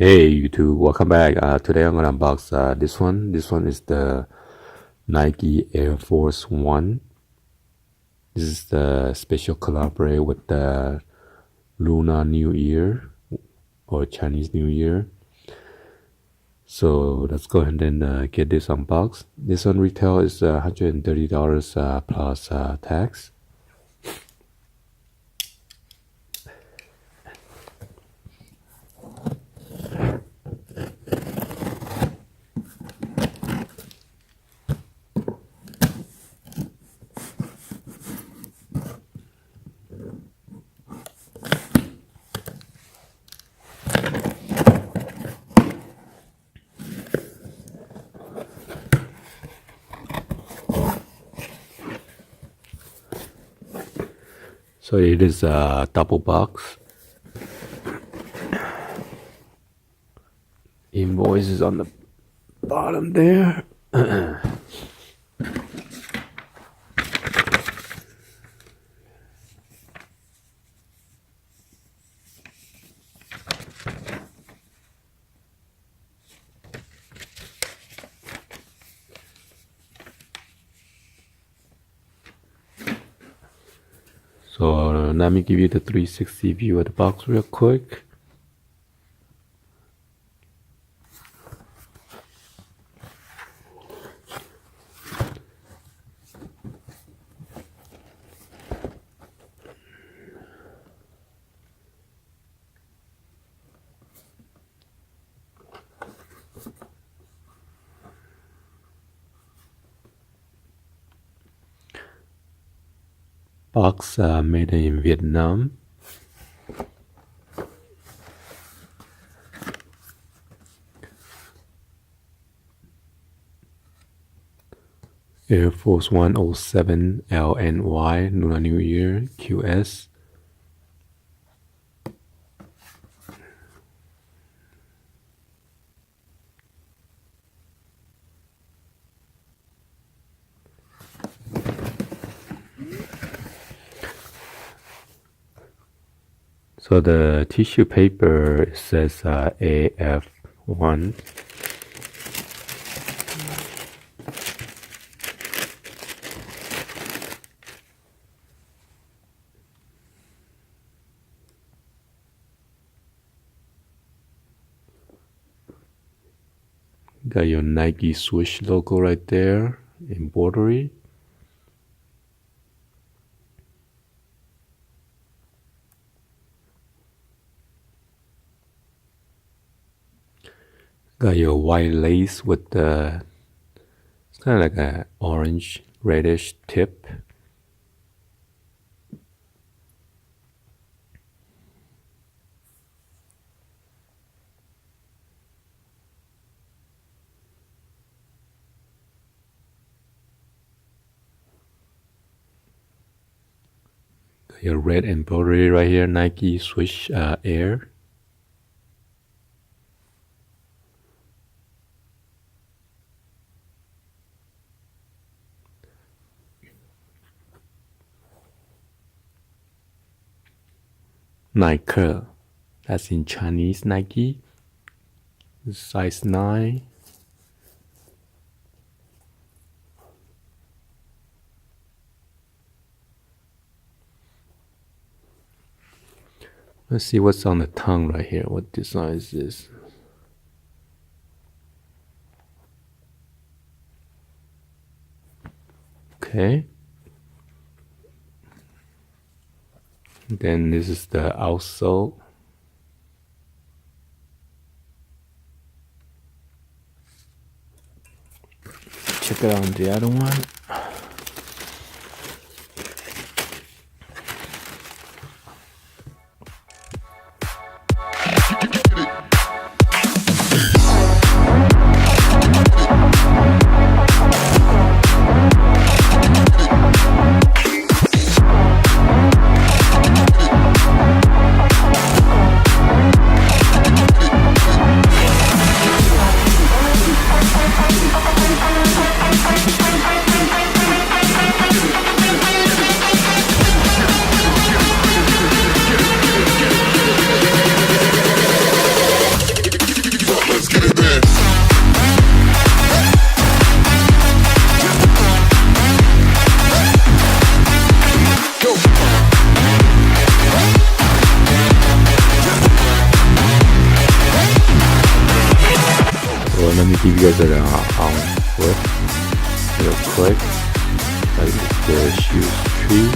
Hey YouTube, welcome back. Today I'm gonna unbox this one. This one is the Nike Air Force One. This is the special collaborate with the Lunar New Year or Chinese New Year. So let's go ahead and get this unboxed. This one retail is $130 plus tax. So it is a double box. Invoice is on the bottom there. So let me give you the 360 view of the box real quick. Box made in Vietnam. Air Force 107 LNY Lunar New Year QS. So the tissue paper says AF1. Got your Nike swoosh logo right there, embroidery. Got your white lace with the, it's kind of like a orange reddish tip. Got your red embroidery right here, Nike swoosh Air. Nike, that's in Chinese, Nike, size 9. Let's see what's on the tongue right here. What design is this? Okay. Then this is the outsole. Check it out on the other one. guys are on foot real quick. Like the shoes tree.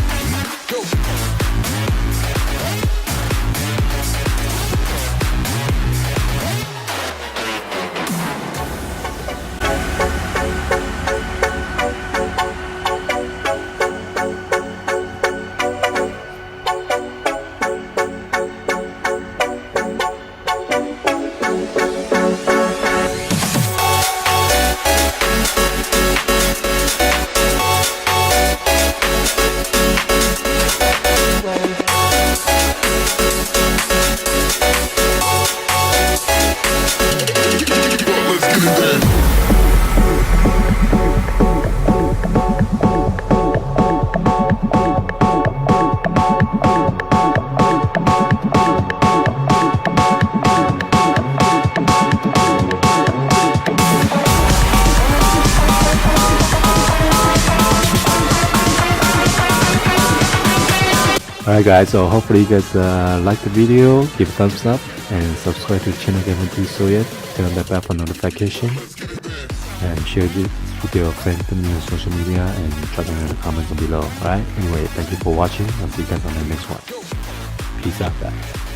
Alright guys, so hopefully you guys like the video, give a thumbs up and subscribe to the channel if you haven't done so yet. Turn on the bell for notification and share this with your friends and your social media and drop them in the comments below. Alright, anyway, thank you for watching. I'll see you guys on the next one. Peace out guys.